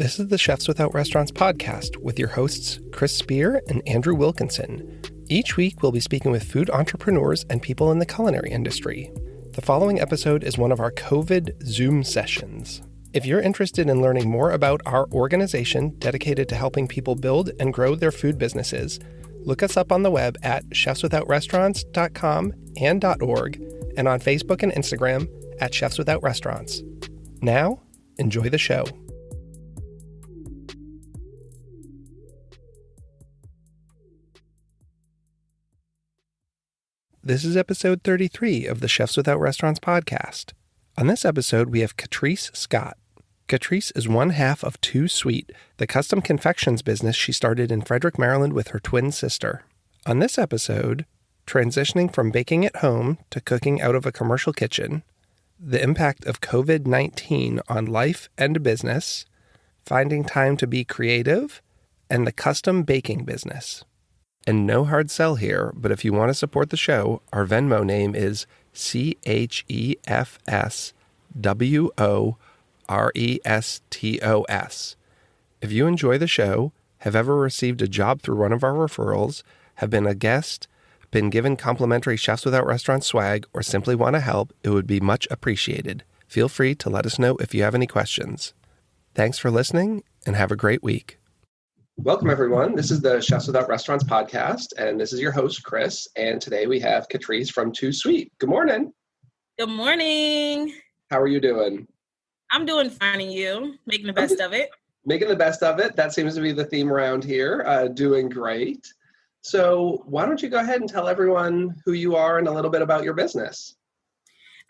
This is the Chefs Without Restaurants podcast with your hosts, Chris Spear and Andrew Wilkinson. Each week, we'll be speaking with food entrepreneurs and people in the culinary industry. The following episode is one of our COVID Zoom sessions. If you're interested in learning more about our organization dedicated to helping people build and grow their food businesses, look us up on the web at chefswithoutrestaurants.com and .org, and on Facebook and Instagram at Chefs Without Restaurants. Now, enjoy the show. This is episode 33 of the Chefs Without Restaurants podcast. On this episode, we have Katrice Scott. Katrice is one half of Too Sweet, the custom confections business she started in Frederick, Maryland with her twin sister. On this episode, transitioning from baking at home to cooking out of a commercial kitchen, the impact of COVID-19 on life and business, finding time to be creative, and the custom baking business. And no hard sell here, but if you want to support the show, our Venmo name is CHEFSWORESTOS. If you enjoy the show, have ever received a job through one of our referrals, have been a guest, been given complimentary Chefs Without Restaurants swag, or simply want to help, it would be much appreciated. Feel free to let us know if you have any questions. Thanks for listening, and have a great week. Welcome, everyone. This is the Chefs Without Restaurants podcast, and this is your host, Chris. And today we have Katrice from Too Sweet. Good morning. Good morning. How are you doing? I'm doing fine, and you? Making the best of it? Making the best of it. That seems to be the theme around here. Doing great. So why don't you go ahead and tell everyone who you are and a little bit about your business?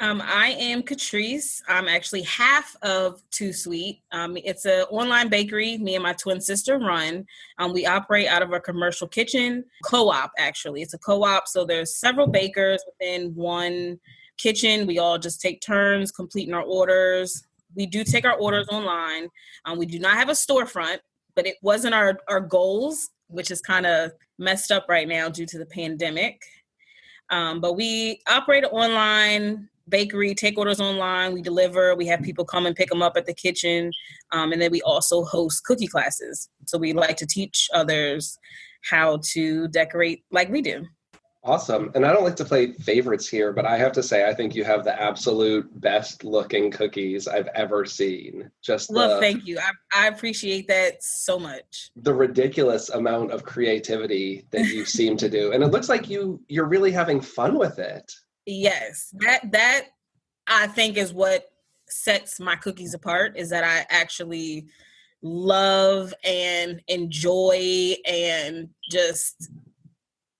I am Katrice. I'm actually half of Too Sweet. It's an online bakery me and my twin sister run. We operate out of a commercial kitchen co-op, actually. It's a co-op, so there's several bakers within one kitchen. We all just take turns completing our orders. We do take our orders online. We do not have a storefront, but it wasn't our goals, which is kind of messed up right now due to the pandemic. But we operate an online bakery, take orders online, we deliver, we have people come and pick them up at the kitchen, and then we also host cookie classes. So we like to teach others how to decorate like we do. Awesome. And I don't like to play favorites here, but I have to say, I think you have the absolute best looking cookies I've ever seen. Well, thank you. I appreciate that so much. The ridiculous amount of creativity that you seem to do. And it looks like you're really having fun with it. Yes, that I think is what sets my cookies apart, is that I actually love and enjoy and just,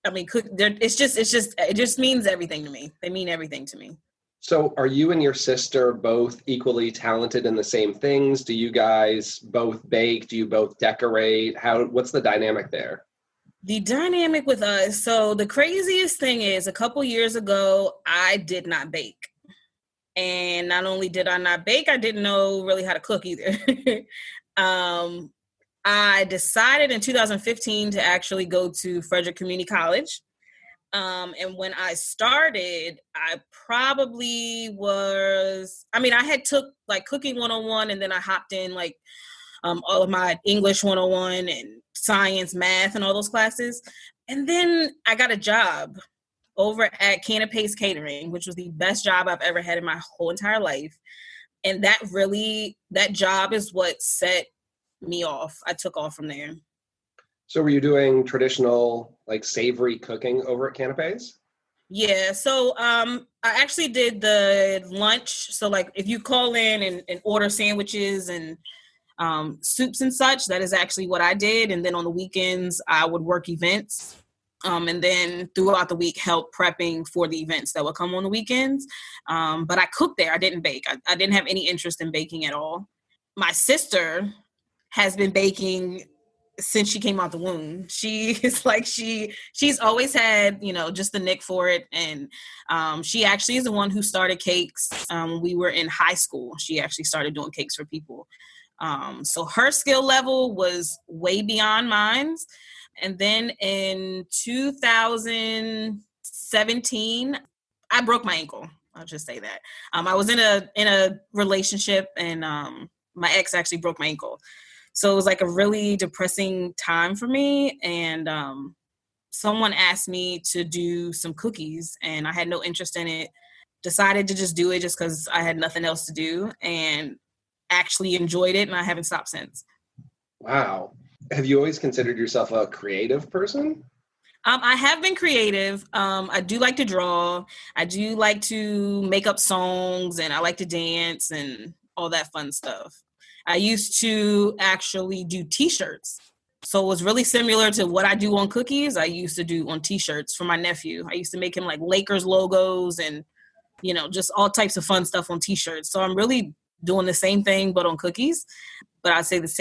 it just means everything to me. They mean everything to me. So are you and your sister both equally talented in the same things? Do you guys both bake? Do you both decorate? What's the dynamic there? The dynamic with us, so the craziest thing is a couple years ago, I did not bake. And not only did I not bake, I didn't know really how to cook either. I decided in 2015 to actually go to Frederick Community College. And when I started, I had took like cooking 101, and then I hopped in like all of my English 101 and science, math, and all those classes. And then I got a job over at Katrice Catering, which was the best job I've ever had in my whole entire life. And that job is what set me off. I took off from there. So were you doing traditional, like savory cooking over at Katrice? Yeah. So I actually did the lunch. So like if you call in and order sandwiches and soups and such, that is actually what I did. And then on the weekends, I would work events. And then throughout the week, help prepping for the events that would come on the weekends. But I cooked there. I didn't bake. I didn't have any interest in baking at all. My sister has been baking since she came out the womb. She is like, she's always had, just the nick for it. And she actually is the one who started cakes. We were in high school. She actually started doing cakes for people. So her skill level was way beyond mine. And then in 2017, I broke my ankle. I'll just say that. I was in a relationship, and my ex actually broke my ankle. So it was like a really depressing time for me. And someone asked me to do some cookies, and I had no interest in it. Decided to just do it just because I had nothing else to do, and actually enjoyed it, and I haven't stopped since. Wow. Have you always considered yourself a creative person? I have been creative. I do like to draw. I do like to make up songs, and I like to dance and all that fun stuff. I used to actually do t-shirts. So it was really similar to what I do on cookies. I used to do on t-shirts for my nephew. I used to make him like Lakers logos and, just all types of fun stuff on t-shirts. So I'm really doing the same thing, but on cookies. But I'd say this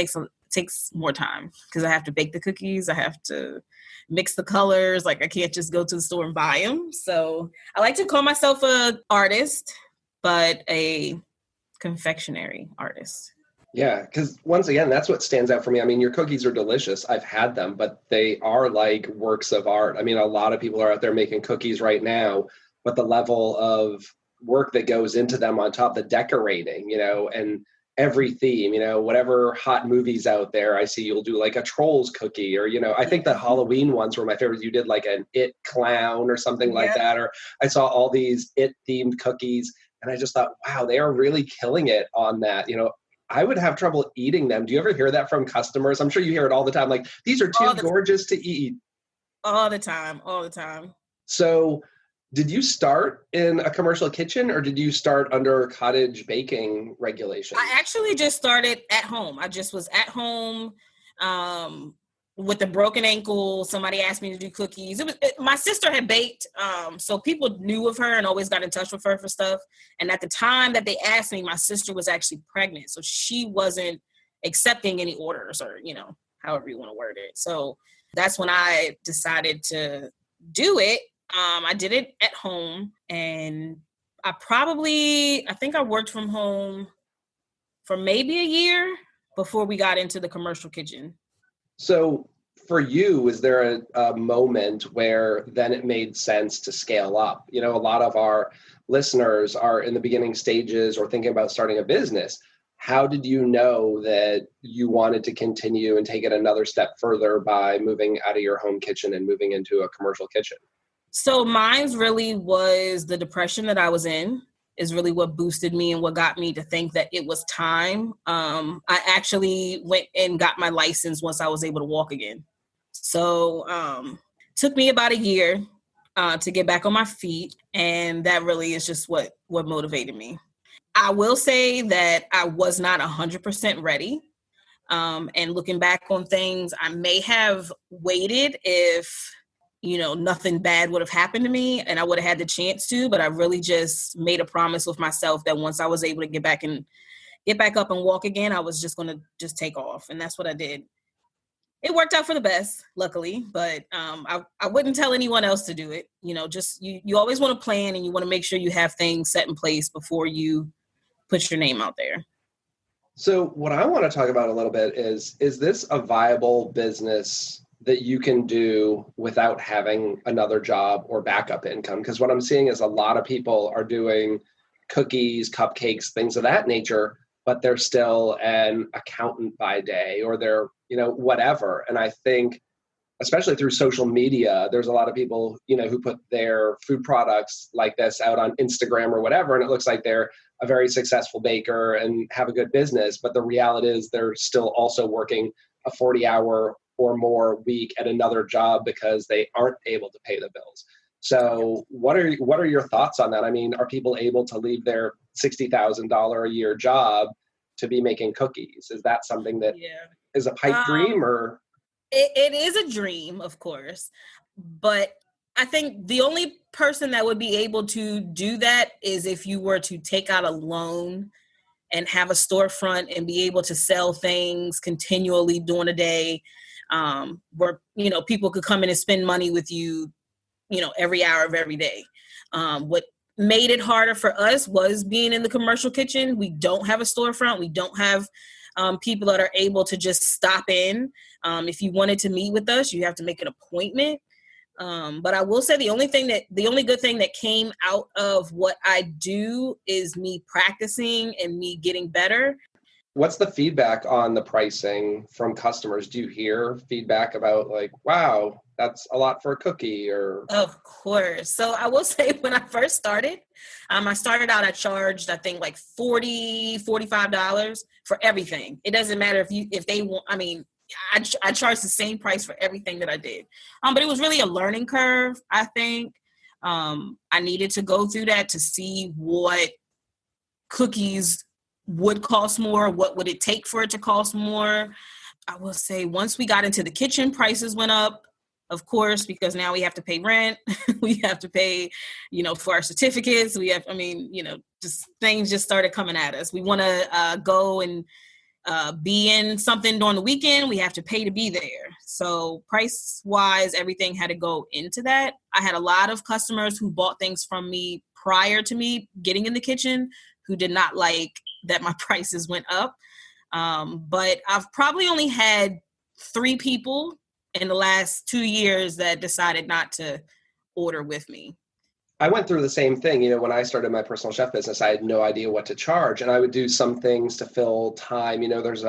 takes more time because I have to bake the cookies. I have to mix the colors. Like I can't just go to the store and buy them. So I like to call myself a artist, but a confectionery artist. Yeah, because once again, that's what stands out for me. I mean, your cookies are delicious. I've had them, but they are like works of art. I mean, a lot of people are out there making cookies right now, but the level of work that goes into them on top, the decorating, and every theme, whatever hot movies out there, I see you'll do like a Trolls cookie or, I think the Halloween ones were my favorites. You did like an It clown or something like that. Or I saw all these It themed cookies and I just thought, wow, they are really killing it on that. I would have trouble eating them. Do you ever hear that from customers? I'm sure you hear it all the time. Like, these are too gorgeous to eat. All the time. So did you start in a commercial kitchen or did you start under cottage baking regulations? I actually just started at home. I just was at home with a broken ankle. Somebody asked me to do cookies. My sister had baked, so people knew of her and always got in touch with her for stuff. And at the time that they asked me, my sister was actually pregnant, so she wasn't accepting any orders or, however you want to word it. So that's when I decided to do it. I did it at home, and I think I worked from home for maybe a year before we got into the commercial kitchen. So for you, is there a moment where then it made sense to scale up? A lot of our listeners are in the beginning stages or thinking about starting a business. How did you know that you wanted to continue and take it another step further by moving out of your home kitchen and moving into a commercial kitchen? So mine's really was the depression that I was in is really what boosted me and what got me to think that it was time. I actually went and got my license once I was able to walk again. So took me about a year to get back on my feet. And that really is just what motivated me. I will say that I was not 100% ready. And looking back on things, I may have waited if nothing bad would have happened to me and I would have had the chance to, but I really just made a promise with myself that once I was able to get back up and walk again, I was just going to just take off. And that's what I did. It worked out for the best, luckily, but I wouldn't tell anyone else to do it. Just you always want to plan and you want to make sure you have things set in place before you put your name out there. So what I want to talk about a little bit is this a viable business that you can do without having another job or backup income? Because what I'm seeing is a lot of people are doing cookies, cupcakes, things of that nature, but they're still an accountant by day or they're, whatever. And I think, especially through social media, there's a lot of people, who put their food products like this out on Instagram or whatever, and it looks like they're a very successful baker and have a good business. But the reality is they're still also working a 40-hour or more week at another job because they aren't able to pay the bills. So what are your thoughts on that? I mean, are people able to leave their $60,000 a year job to be making cookies? Is that something that is a pipe dream or? It is a dream, of course, but I think the only person that would be able to do that is if you were to take out a loan and have a storefront and be able to sell things continually during the day, where, people could come in and spend money with you, every hour of every day. What made it harder for us was being in the commercial kitchen. We don't have a storefront. We don't have people that are able to just stop in. If you wanted to meet with us, you have to make an appointment. But I will say the only good thing that came out of what I do is me practicing and me getting better. What's the feedback on the pricing from customers? Do you hear feedback about like, wow, that's a lot for a cookie or? Of course. So I will say when I first started, I started out, I charged, I think like $45 for everything. It doesn't matter if they want, I mean, I charged the same price for everything that I did. But it was really a learning curve, I think. I needed to go through that to see what cookies would cost more, what would it take for it to cost more. I will say once we got into the kitchen, prices went up, of course, because now we have to pay rent. We have to pay, for our certificates. We have, just things just started coming at us. We want to go and be in something during the weekend. We have to pay to be there. So price wise, everything had to go into that. I had a lot of customers who bought things from me prior to me getting in the kitchen who did not like that my prices went up. But I've probably only had 3 people in the last 2 years that decided not to order with me. I went through the same thing. When I started my personal chef business, I had no idea what to charge, and I would do some things to fill time. There's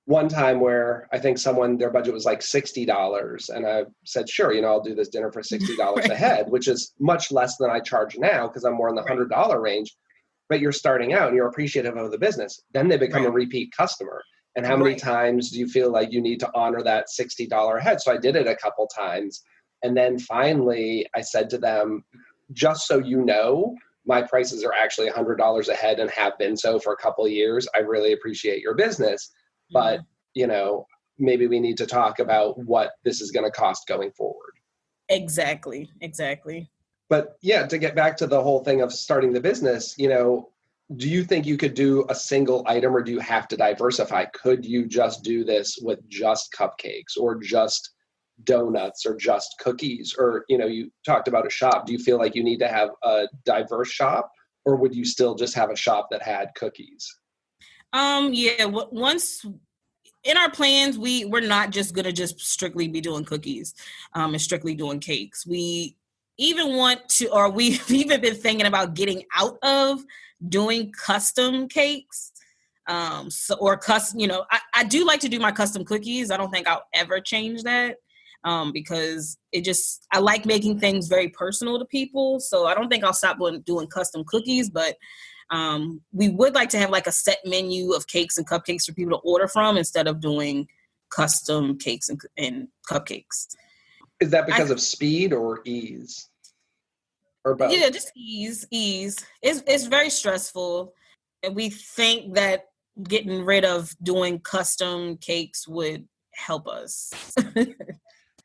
one time where I think their budget was like $60, and I said, sure, I'll do this dinner for $60 Right. a head, which is much less than I charge now because I'm more in the $100 range. But you're starting out and you're appreciative of the business. Then they become a repeat customer. And how many times do you feel like you need to honor that $60 a head? So I did it a couple times. And then finally I said to them, just so you know, my prices are actually $100 a head and have been so for a couple of years. I really appreciate your business. But, maybe we need to talk about what this is going to cost going forward. Exactly. But yeah, to get back to the whole thing of starting the business, do you think you could do a single item or do you have to diversify? Could you just do this with just cupcakes or just donuts or just cookies? Or, you talked about a shop. Do you feel like you need to have a diverse shop or would you still just have a shop that had cookies? Once in our plans, we're not just going to just strictly be doing cookies and strictly doing cakes. We even want to, or we've even been thinking about getting out of doing custom cakes. I do like to do my custom cookies. I don't think I'll ever change that because I like making things very personal to people. So I don't think I'll stop doing custom cookies, but we would like to have like a set menu of cakes and cupcakes for people to order from instead of doing custom cakes and cupcakes. Is that because of speed or ease? Or both? Yeah, just ease. It's very stressful. And we think that getting rid of doing custom cakes would help us.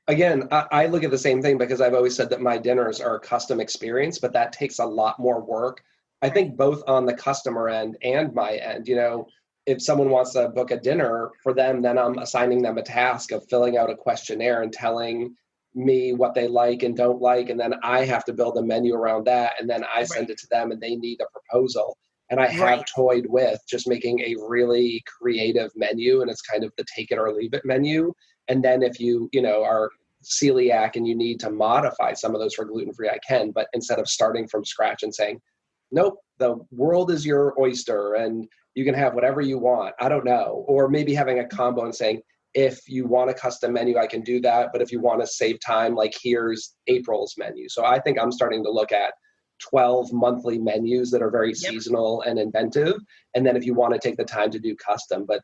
Again, I look at the same thing because I've always said that my dinners are a custom experience, but that takes a lot more work. I think both on the customer end and my end, if someone wants to book a dinner for them, then I'm assigning them a task of filling out a questionnaire and telling me what they like and don't like. And then I have to build a menu around that. And then I send it to them and they need a proposal. And I have toyed with just making a really creative menu. And it's kind of the take it or leave it menu. And then if you are celiac and you need to modify some of those for gluten-free, I can. But instead of starting from scratch and saying, nope, the world is your oyster and you can have whatever you want. I don't know. Or maybe having a combo and saying, if you want a custom menu, I can do that. But if you want to save time, like here's April's menu. So I think I'm starting to look at 12 monthly menus that are very seasonal and inventive. And then if you want to take the time to do custom, but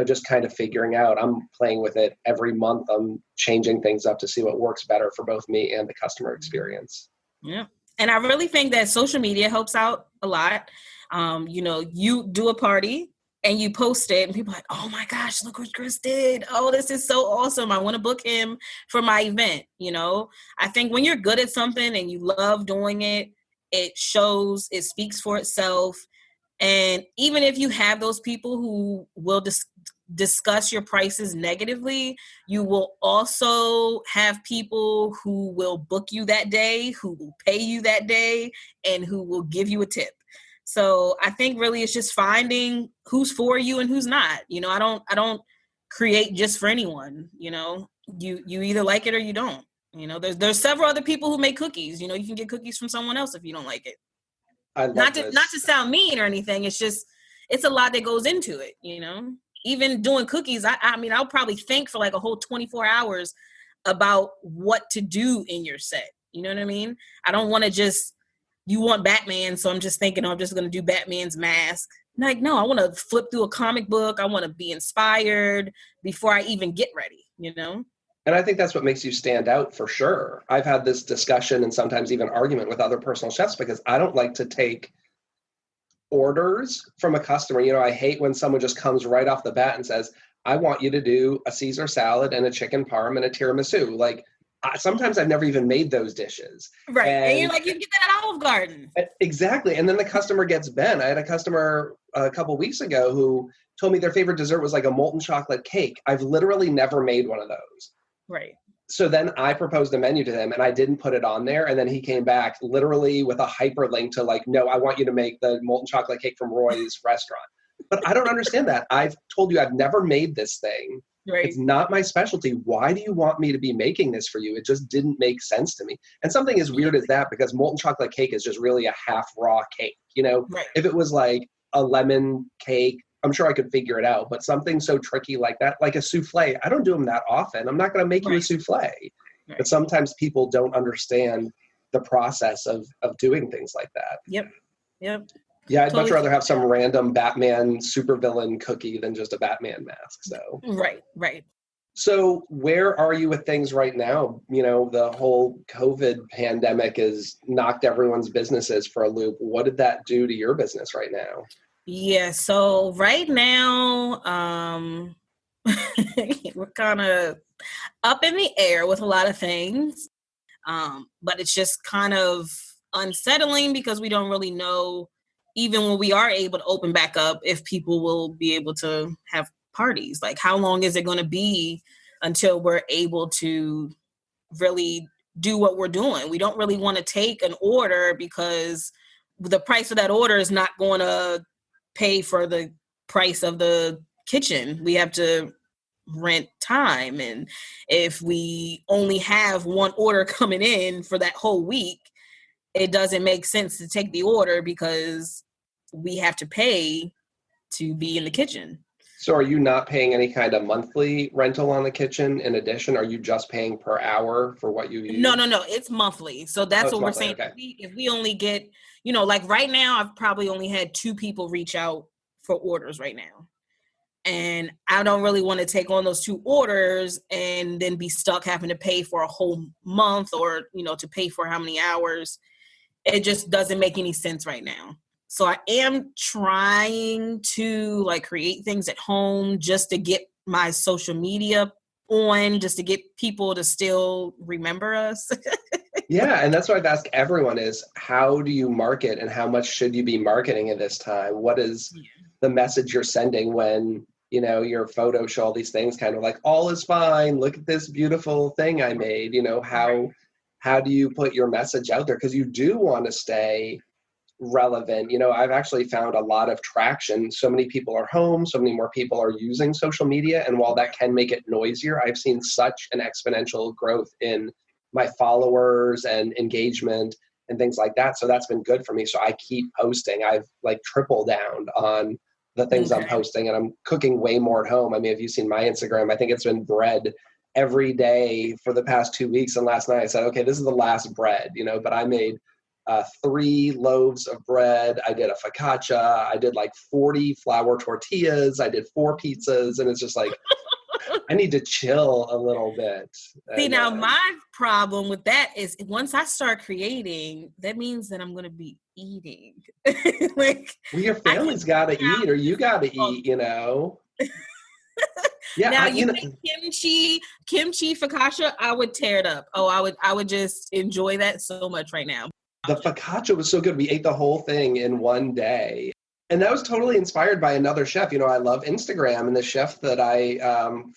just kind of figuring out, I'm playing with it every month. I'm changing things up to see what works better for both me and the customer experience. Yeah. And I really think that social media helps out a lot. You do a party and you post it and people are like, oh my gosh, look what Chris did. Oh, this is so awesome. I want to book him for my event. I think when you're good at something and you love doing it, it shows, it speaks for itself. And even if you have those people who will discuss your prices negatively, you will also have people who will book you that day, who will pay you that day, and who will give you a tip. So I think really it's just finding who's for you and who's not. I don't create just for anyone. You either like it or you don't. There's several other people who make cookies. You can get cookies from someone else if you don't like it. Not to sound mean or anything. It's just it's a lot that goes into it, even doing cookies. I mean, I'll probably think for like a whole 24 hours about what to do in your set. You know what I mean? I don't want to just, you want Batman, so I'm just thinking, I'm just going to do Batman's mask. Like, no, I want to flip through a comic book. I want to be inspired before I even get ready, And I think that's what makes you stand out for sure. I've had this discussion and sometimes even argument with other personal chefs because I don't like to take orders from a customer. I hate when someone just comes right off the bat and says, I want you to do a Caesar salad and a chicken parm and a tiramisu. Like, sometimes I've never even made those dishes. Right. And you're like, you get that at Olive Garden. Exactly. And then the customer gets bent. I had a customer a couple weeks ago who told me their favorite dessert was like a molten chocolate cake. I've literally never made one of those. Right. So then I proposed a menu to him and I didn't put it on there. And then he came back literally with a hyperlink to like, no, I want you to make the molten chocolate cake from Roy's restaurant. But I don't understand that. I've told you I've never made this thing. Right. It's not my specialty. Why do you want me to be making this for you? It just didn't make sense to me. And something as weird as that, because molten chocolate cake is just really a half raw cake. Right. If it was like a lemon cake, I'm sure I could figure it out. But something so tricky like that, like a souffle, I don't do them that often. I'm not going to make you a souffle. Right. But sometimes people don't understand the process of doing things like that. Yep. Yeah, I'd much rather have some random Batman supervillain cookie than just a Batman mask. So Right. So where are you with things right now? The whole COVID pandemic has knocked everyone's businesses for a loop. What did that do to your business right now? Yeah, so right now, we're kind of up in the air with a lot of things, but it's just kind of unsettling because we don't really know, even when we are able to open back up, if people will be able to have parties. Like, how long is it going to be until we're able to really do what we're doing? We don't really want to take an order because the price of that order is not going to pay for the price of the kitchen. We have to rent time. And if we only have one order coming in for that whole week, it doesn't make sense to take the order because we have to pay to be in the kitchen. So are you not paying any kind of monthly rental on the kitchen in addition? Are you just paying per hour for what you use? No. It's monthly. So that's what we're saying. Okay. If we only get, like right now, I've probably only had 2 people reach out for orders right now. And I don't really want to take on those 2 orders and then be stuck having to pay for a whole month or, to pay for how many hours. It just doesn't make any sense right now. So I am trying to create things at home just to get my social media on, just to get people to still remember us. Yeah. And that's what I've asked everyone is, how do you market and how much should you be marketing at this time? What is the message you're sending when, your photos show all these things kind of like, all is fine. Look at this beautiful thing I made. How do you put your message out there? Because you do want to stay relevant. I've actually found a lot of traction. So many people are home, so many more people are using social media. And while that can make it noisier, I've seen such an exponential growth in my followers and engagement and things like that. So that's been good for me. So I keep posting. I've tripled down on the things I'm posting, and I'm cooking way more at home. I mean, if you've seen my Instagram, I think it's been bread every day for the past 2 weeks. And last night I said, okay, this is the last bread, but I made 3 loaves of bread. I did a focaccia. I did 40 flour tortillas. I did 4 pizzas. And it's just I need to chill a little bit. See, now my problem with that is once I start creating, that means that I'm going to be eating. Well, your family's got to eat, or you got to eat, Yeah. Now you make kimchi focaccia, I would tear it up. Oh, I would just enjoy that so much right now. The focaccia was so good. We ate the whole thing in one day. And that was totally inspired by another chef. I love Instagram, and the chef that I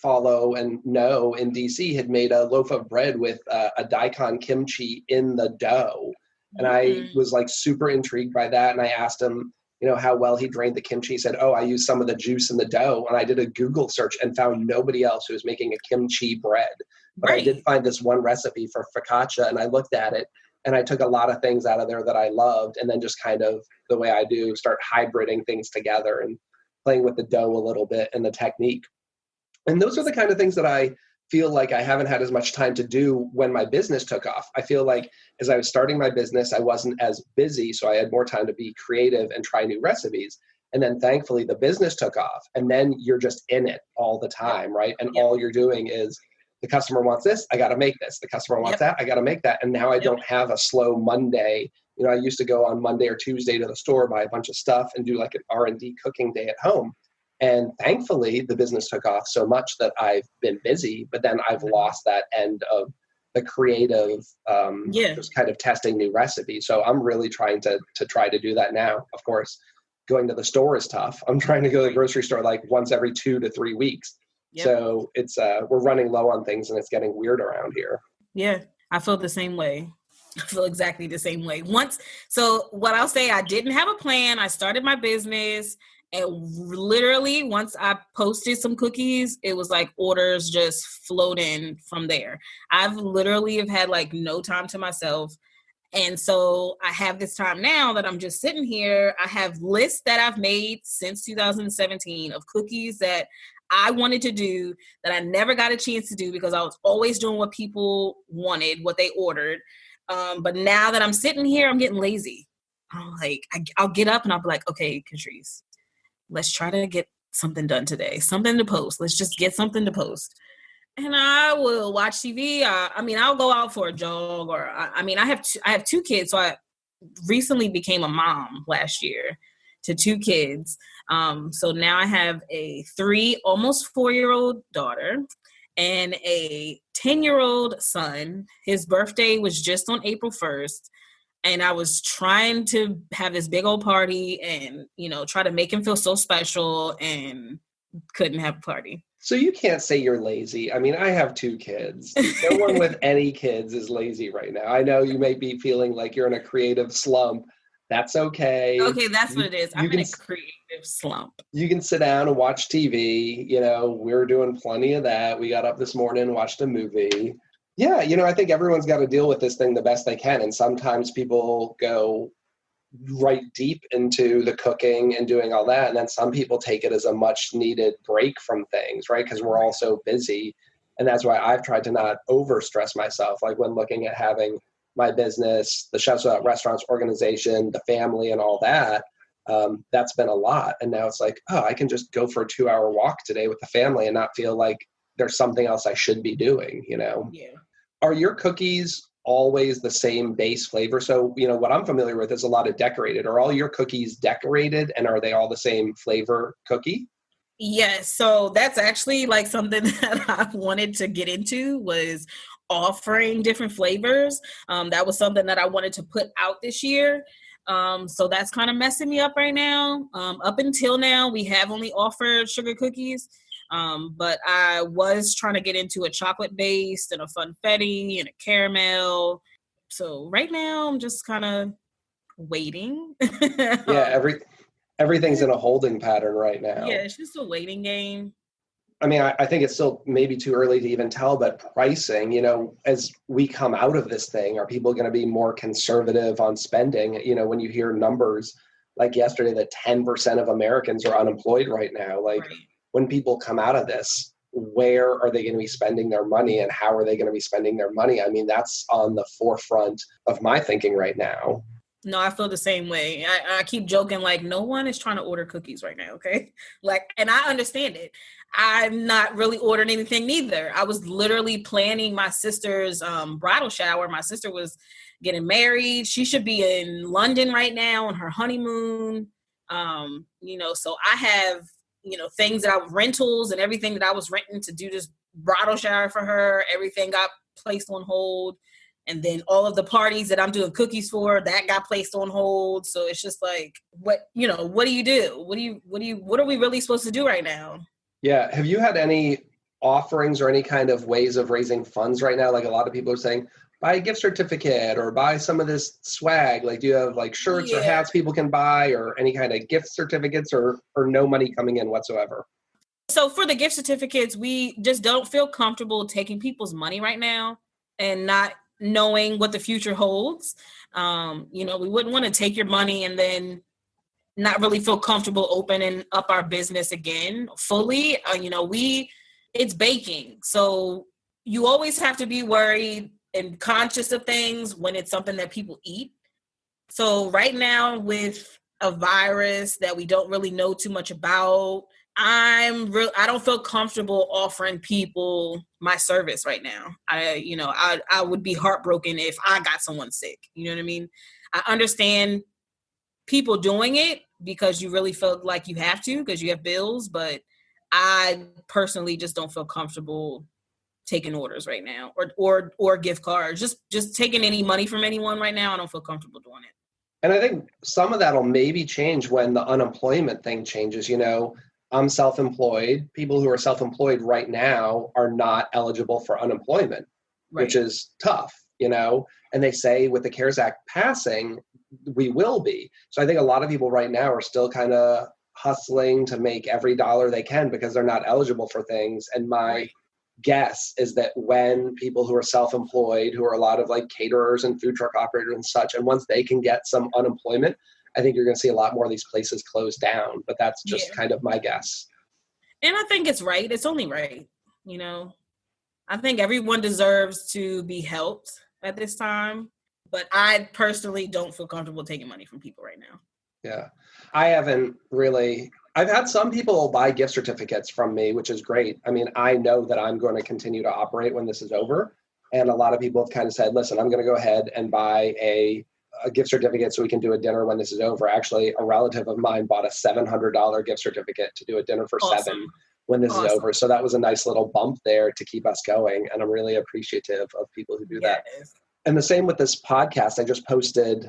follow and know in DC had made a loaf of bread with a daikon kimchi in the dough. And I was super intrigued by that. And I asked him, how well he drained the kimchi. He said, oh, I used some of the juice in the dough. And I did a Google search and found nobody else who was making a kimchi bread. But I did find this one recipe for focaccia, and I looked at it. And I took a lot of things out of there that I loved, and then just kind of the way I do, start hybriding things together and playing with the dough a little bit and the technique. And those are the kind of things that I feel like I haven't had as much time to do when my business took off. I feel like as I was starting my business, I wasn't as busy, so I had more time to be creative and try new recipes. And then thankfully the business took off, and then you're just in it all the time, right? And all you're doing is, the customer wants this, I got to make this. The customer wants that, I got to make that. And now I don't have a slow Monday. You know, I used to go on Monday or Tuesday to the store, buy a bunch of stuff and do like an R&D cooking day at home. And thankfully the business took off so much that I've been busy, but then I've lost that end of the creative, just kind of testing new recipes. So I'm really trying to try to do that now. Of course, going to the store is tough. I'm trying to go to the grocery store like once every 2 to 3 weeks. Yep. So it's we're running low on things, and it's getting weird around here. Yeah, I feel the same way. I feel exactly the same way. So what I'll say, I didn't have a plan. I started my business, and literally once I posted some cookies, it was like orders just flowed in from there. I've literally have had like no time to myself. And so I have this time now that I'm just sitting here. I have lists that I've made since 2017 of cookies that I wanted to do that I never got a chance to do because I was always doing what people wanted, what they ordered. But now that I'm sitting here, I'm getting lazy. I'm like, I'll get up and I'll be like, okay, Katrice, let's try to get something done today, something to post. Let's just get something to post. And I will watch TV. I'll go out for a jog, or I have 2 kids. So I recently became a mom last year to 2 kids. So now I have a 3, almost 4-year-old daughter and a 10-year-old son. His birthday was just on April 1st. And I was trying to have this big old party and, try to make him feel so special, and couldn't have a party. So you can't say you're lazy. I mean, I have 2 kids. No one with any kids is lazy right now. I know you may be feeling like you're in a creative slump. That's okay. Okay, that's what it is. I'm in a creative slump. You can sit down and watch TV. We're doing plenty of that. We got up this morning and watched a movie. Yeah, I think everyone's got to deal with this thing the best they can. And sometimes people go right deep into the cooking and doing all that. And then some people take it as a much needed break from things, right? Because we're all so busy. And that's why I've tried to not overstress myself. Like when looking at having my business, the Chefs Without Restaurants organization, the family and all that, that's been a lot. And now it's like, I can just go for a 2-hour walk today with the family and not feel like there's something else I should be doing, Yeah. Are your cookies always the same base flavor? So, what I'm familiar with is a lot of decorated. Are all your cookies decorated, and are they all the same flavor cookie? Yes. So that's actually like something that I wanted to get into, was offering different flavors. That was something that I wanted to put out this year. So that's kind of messing me up right now. Up until now, we have only offered sugar cookies. But I was trying to get into a chocolate based and a funfetti and a caramel. So right now I'm just kind of waiting. Yeah, everything's in a holding pattern right now. Yeah, it's just a waiting game. I mean, I think it's still maybe too early to even tell, but pricing, as we come out of this thing, are people going to be more conservative on spending? When you hear numbers like yesterday that 10% of Americans are unemployed right now, like right. When people come out of this, where are they going to be spending their money, and how are they going to be spending their money? I mean, that's on the forefront of my thinking right now. No, I feel the same way. I keep joking, like, no one is trying to order cookies right now, okay? Like, and I understand it. I'm not really ordering anything neither. I was literally planning my sister's bridal shower. My sister was getting married. She should be in London right now on her honeymoon. So I have, things that rentals and everything that I was renting to do this bridal shower for her. Everything got placed on hold. And then all of the parties that I'm doing cookies for, that got placed on hold. So it's just like, what do you do? What are we really supposed to do right now? Yeah. Have you had any offerings or any kind of ways of raising funds right now? Like a lot of people are saying, buy a gift certificate or buy some of this swag. Like, do you have like shirts or hats people can buy, or any kind of gift certificates, or no money coming in whatsoever? So for the gift certificates, we just don't feel comfortable taking people's money right now and not knowing what the future holds. We wouldn't want to take your money and then not really feel comfortable opening up our business again fully. It's baking. So you always have to be worried and conscious of things when it's something that people eat. So right now with a virus that we don't really know too much about, I don't feel comfortable offering people my service right now. I would be heartbroken if I got someone sick. You know what I mean? I understand people doing it because you really feel like you have to because you have bills, but I personally just don't feel comfortable taking orders right now or gift cards. Just taking any money from anyone right now, I don't feel comfortable doing it. And I think some of that'll maybe change when the unemployment thing changes. I'm self-employed. People who are self-employed right now are not eligible for unemployment, right, which is tough, and they say with the CARES Act passing, we will be. So I think a lot of people right now are still kind of hustling to make every dollar they can because they're not eligible for things. And my guess is that when people who are self-employed, who are a lot of like caterers and food truck operators and such, and once they can get some unemployment, I think you're going to see a lot more of these places close down. But that's just kind of my guess. And I think it's right. It's only right. I think everyone deserves to be helped at this time. But I personally don't feel comfortable taking money from people right now. Yeah. I haven't really. I've had some people buy gift certificates from me, which is great. I mean, I know that I'm going to continue to operate when this is over. And a lot of people have kind of said, listen, I'm going to go ahead and buy a gift certificate so we can do a dinner when this is over. Actually, a relative of mine bought a $700 gift certificate to do a dinner for seven when this is over. So that was a nice little bump there to keep us going. And I'm really appreciative of people who do that. And the same with this podcast I just posted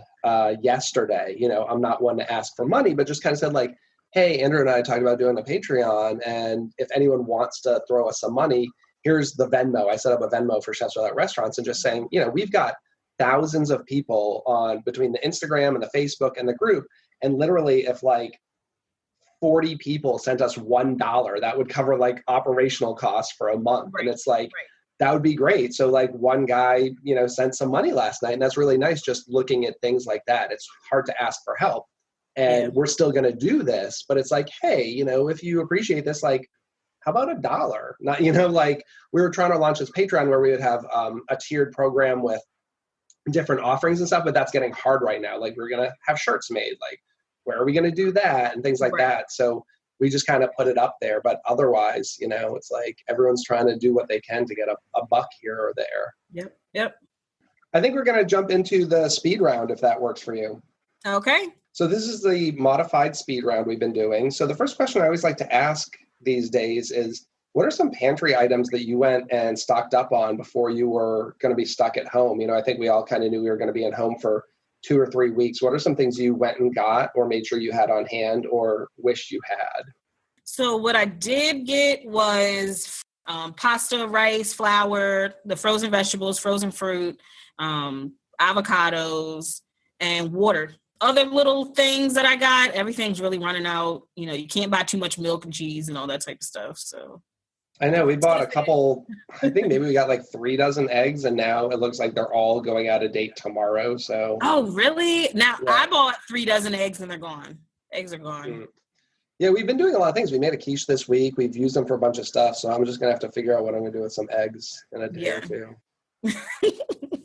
yesterday. I'm not one to ask for money, but just kind of said like, hey, Andrew and I talked about doing a Patreon. And if anyone wants to throw us some money, here's the Venmo. I set up a Venmo for Chefs Without Restaurants and just saying, we've got thousands of people on between the Instagram and the Facebook and the group. And literally if like 40 people sent us $1, that would cover like operational costs for a month. Right. And it's like, that would be great. So like one guy, sent some money last night, and that's really nice. Just looking at things like that, it's hard to ask for help, and we're still going to do this, but it's like, hey, if you appreciate this, like, how about $1? Not, like we were trying to launch this Patreon where we would have a tiered program with different offerings and stuff, but that's getting hard right now. Like we're going to have shirts made, like where are we going to do that and things like that. So we just kind of put it up there, but otherwise, it's like everyone's trying to do what they can to get a buck here or there. Yep. I think we're going to jump into the speed round if that works for you. Okay. So this is the modified speed round we've been doing. So the first question I always like to ask these days is, what are some pantry items that you went and stocked up on before you were going to be stuck at home? I think we all kind of knew we were going to be at home for 2 or 3 weeks. What are some things you went and got or made sure you had on hand or wished you had? So what I did get was pasta, rice, flour, the frozen vegetables, frozen fruit, avocados, and water. Other little things that I got, everything's really running out. You can't buy too much milk and cheese and all that type of stuff. So I know we bought a couple, I think maybe we got like 3 dozen eggs, and now it looks like they're all going out of date tomorrow. So. Oh, really? Now I bought 3 dozen eggs and they're gone. Eggs are gone. Mm. Yeah, we've been doing a lot of things. We made a quiche this week. We've used them for a bunch of stuff. So I'm just going to have to figure out what I'm going to do with some eggs in a day or two.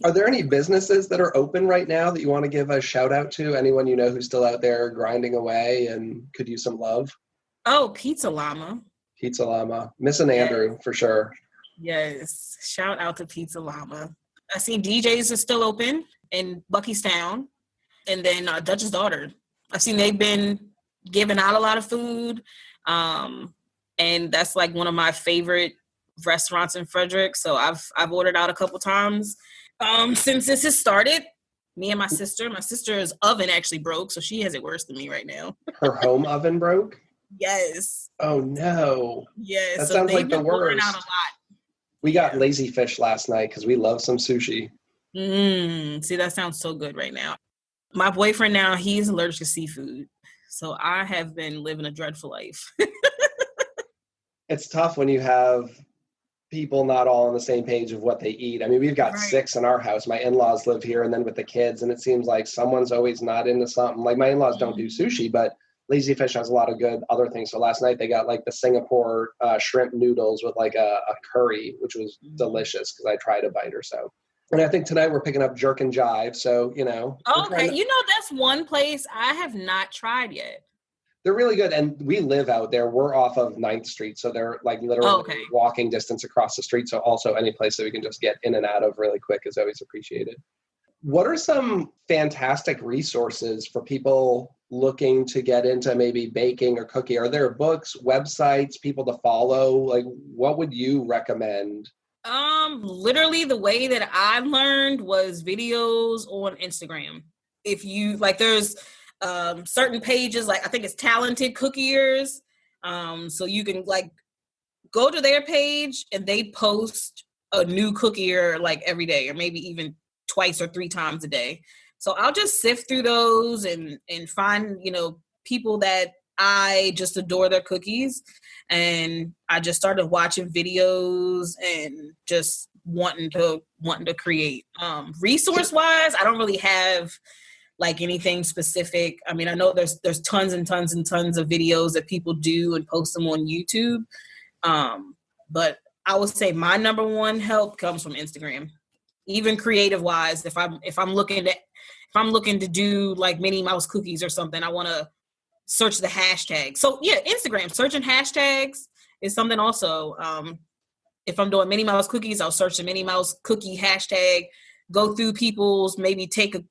Are there any businesses that are open right now that you want to give a shout out to? Anyone who's still out there grinding away and could use some love? Oh, Pizza Llama. Pizza Llama. Missing Andrew for sure. Yes. Shout out to Pizza Llama. I see DJs is still open in Buckystown. And then Dutch's Daughter. I've seen they've been giving out a lot of food. And that's like one of my favorite restaurants in Frederick. So I've ordered out a couple times. Since this has started, me and my sister's oven actually broke. So she has it worse than me right now. Her home oven broke? Yes. Oh no. Yes. That sounds like the worst. Out a lot. We got lazy fish last night because we love some sushi. See, that sounds so good right now. My boyfriend now, he's allergic to seafood. So I have been living a dreadful life. It's tough when you have people not all on the same page of what they eat. I mean, we've got 6 in our house. My in-laws live here, and then with the kids, and it seems like someone's always not into something. Like my in-laws don't do sushi, but Lazy Fish has a lot of good other things. So last night they got like the Singapore shrimp noodles with like a curry, which was delicious because I tried a bite or so. And I think tonight we're picking up Jerk and Jive. So, you know. Okay. You know, that's one place I have not tried yet. They're really good. And we live out there. We're off of 9th Street. So they're like literally walking distance across the street. So also any place that we can just get in and out of really quick is always appreciated. What are some fantastic resources for people looking to get into maybe baking or cooking? Are there books, websites, people to follow? Like, what would you recommend? Literally the way that I learned was videos on Instagram. If you like, there's certain pages, like I think it's Talented Cookiers. So you can like go to their page and they post a new cookier like every day, or maybe even twice or 3 times a day. So I'll just sift through those and find, you know, people that I just adore their cookies. And I just started watching videos and just wanting to create. Resource wise, I don't really have like anything specific. I mean, I know there's tons and tons and tons of videos that people do and post them on YouTube. But I would say my number one help comes from Instagram. Even creative wise, if I'm looking to do like Minnie Mouse cookies or something, I want to search the hashtag. So yeah, Instagram, searching hashtags is something also. If I'm doing Minnie Mouse cookies, I'll search the Minnie Mouse cookie hashtag, go through people's, maybe take a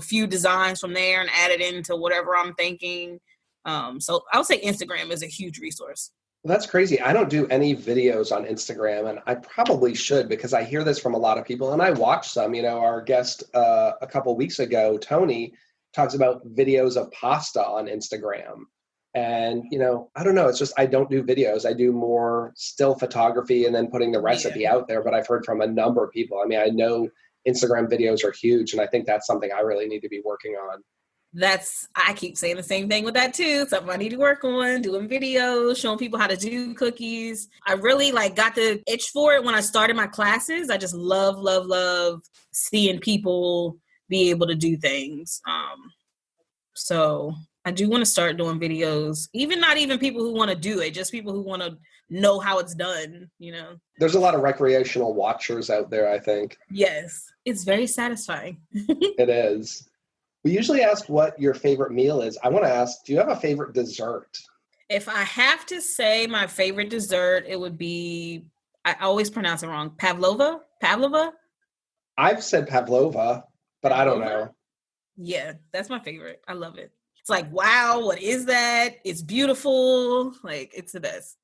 few designs from there and add it into whatever I'm thinking. So I would say Instagram is a huge resource. Well, that's crazy. I don't do any videos on Instagram, and I probably should because I hear this from a lot of people, and I watch some. You know, our guest a couple weeks ago, Tony, talks about videos of pasta on Instagram. And, you know, I don't know. It's just I don't do videos. I do more still photography and then putting the recipe out there. But I've heard from a number of people. I mean, I know Instagram videos are huge, and I think that's something I really need to be working on. I keep saying the same thing with that too. Something I need to work on, doing videos, showing people how to do cookies. I really got the itch for it when I started my classes. I just love seeing people be able to do things. So I do want to start doing videos, not even people who want to do it, just people who want to know how it's done, you know. There's a lot of recreational watchers out there, I think. Yes, it's very satisfying. It is. We usually ask what your favorite meal is. I want to ask, do you have a favorite dessert? If I have to say my favorite dessert, it would be, I always pronounce it wrong, Pavlova? I've said pavlova, but I don't know. Yeah, that's my favorite. I love it. It's like, wow, what is that? It's beautiful. Like, it's the best.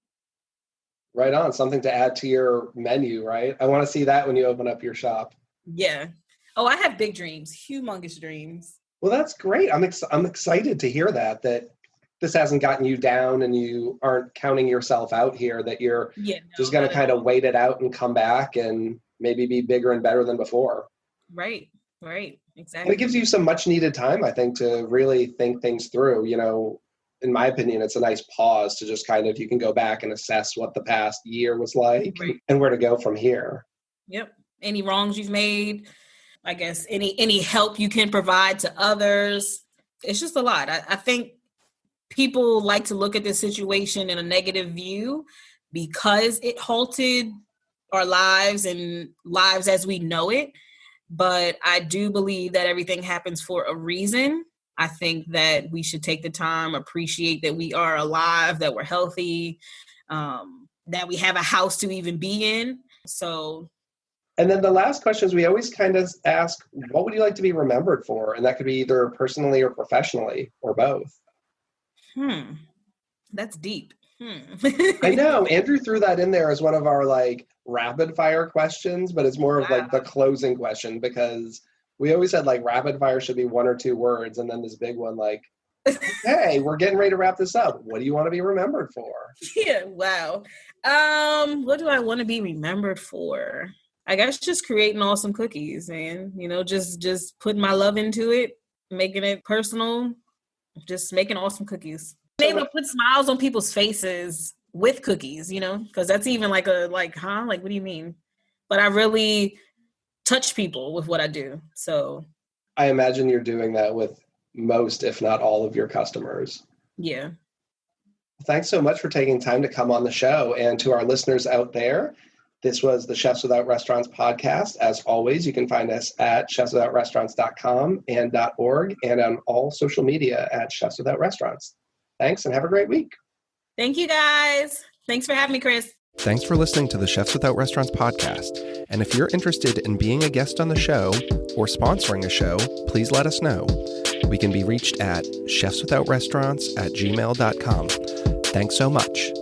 Right on. Something to add to your menu, right? I want to see that when you open up your shop. Yeah. Oh, I have big dreams, humongous dreams. Well, that's great. I'm excited to hear that this hasn't gotten you down and you aren't counting yourself out here, that you're just going to kind of wait it out and come back and maybe be bigger and better than before. Right. Exactly. And it gives you some much needed time, I think, to really think things through. You know, in my opinion, it's a nice pause to just kind of, you can go back and assess what the past year was like and where to go from here. Yep. Any wrongs you've made, I guess, any help you can provide to others. It's just a lot. I think people like to look at this situation in a negative view because it halted our lives and lives as we know it. But I do believe that everything happens for a reason. I think that we should take the time, appreciate that we are alive, that we're healthy, that we have a house to even be in. So. And then the last question is we always kind of ask, what would you like to be remembered for? And that could be either personally or professionally or both. That's deep. I know. Andrew threw that in there as one of our rapid fire questions, but it's more of the closing question, because we always said rapid fire should be 1 or 2 words. And then this big one, hey, we're getting ready to wrap this up. What do you want to be remembered for? Yeah. Wow. What do I want to be remembered for? I guess just creating awesome cookies and, just putting my love into it, making it personal, just making awesome cookies. Being able to put smiles on people's faces with cookies, because that's even like like, what do you mean? But I really touch people with what I do. So I imagine you're doing that with most, if not all of your customers. Yeah. Thanks so much for taking time to come on the show. And to our listeners out there, this was the Chefs Without Restaurants podcast. As always, you can find us at chefswithoutrestaurants.com and .org and on all social media at Chefs Without Restaurants. Thanks and have a great week. Thank you, guys. Thanks for having me, Chris. Thanks for listening to the Chefs Without Restaurants podcast. And if you're interested in being a guest on the show or sponsoring a show, please let us know. We can be reached at chefswithoutrestaurants@gmail.com. Thanks so much.